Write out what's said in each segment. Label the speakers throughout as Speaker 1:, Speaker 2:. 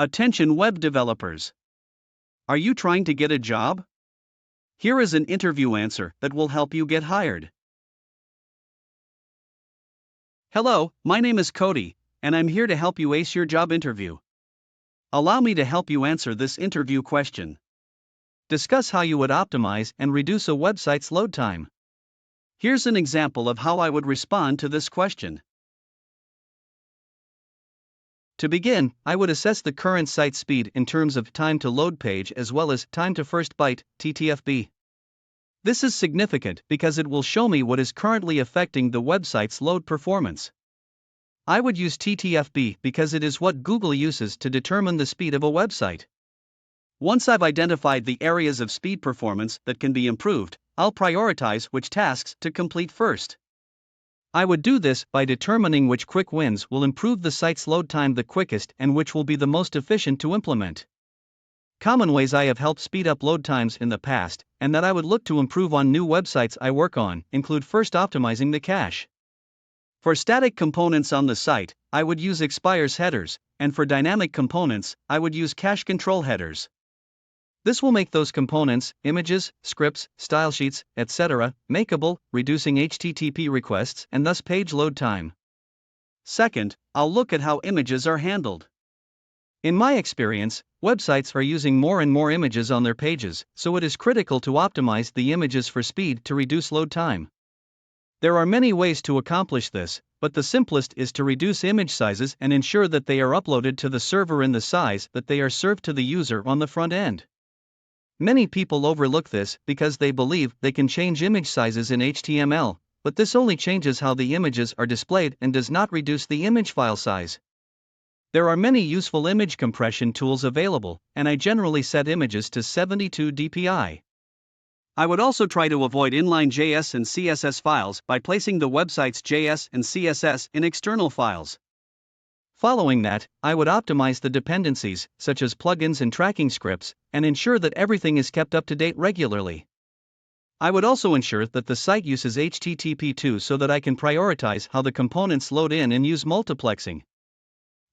Speaker 1: Attention web developers. Are you trying to get a job? Here is an interview answer that will help you get hired. Hello, my name is Cody, and I'm here to help you ace your job interview. Allow me to help you answer this interview question. Discuss how you would optimize and reduce a website's load time. Here's an example of how I would respond to this question. To begin, I would assess the current site speed in terms of time to load page as well as time to first byte, TTFB. This is significant because it will show me what is currently affecting the website's load performance. I would use TTFB because it is what Google uses to determine the speed of a website. Once I've identified the areas of speed performance that can be improved, I'll prioritize which tasks to complete first. I would do this by determining which quick wins will improve the site's load time the quickest and which will be the most efficient to implement. Common ways I have helped speed up load times in the past, and that I would look to improve on new websites I work on, include first optimizing the cache. For static components on the site, I would use expires headers, and for dynamic components, I would use cache control headers. This will make those components, images, scripts, style sheets, etc., makeable, reducing HTTP requests and thus page load time. Second, I'll look at how images are handled. In my experience, websites are using more and more images on their pages, so it is critical to optimize the images for speed to reduce load time. There are many ways to accomplish this, but the simplest is to reduce image sizes and ensure that they are uploaded to the server in the size that they are served to the user on the front end. Many people overlook this because they believe they can change image sizes in HTML, but this only changes how the images are displayed and does not reduce the image file size. There are many useful image compression tools available, and I generally set images to 72 dpi. I would also try to avoid inline JS and CSS files by placing the website's JS and CSS in external files. Following that, I would optimize the dependencies, such as plugins and tracking scripts, and ensure that everything is kept up to date regularly. I would also ensure that the site uses HTTP2 so that I can prioritize how the components load in and use multiplexing.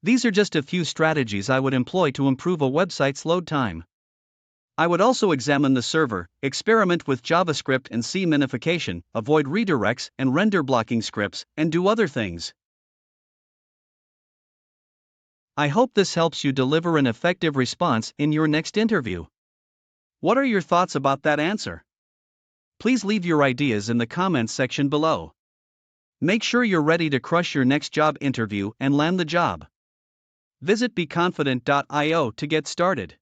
Speaker 1: These are just a few strategies I would employ to improve a website's load time. I would also examine the server, experiment with JavaScript and C minification, avoid redirects and render blocking scripts, and do other things. I hope this helps you deliver an effective response in your next interview. What are your thoughts about that answer? Please leave your ideas in the comments section below. Make sure you're ready to crush your next job interview and land the job. Visit beconfident.io to get started.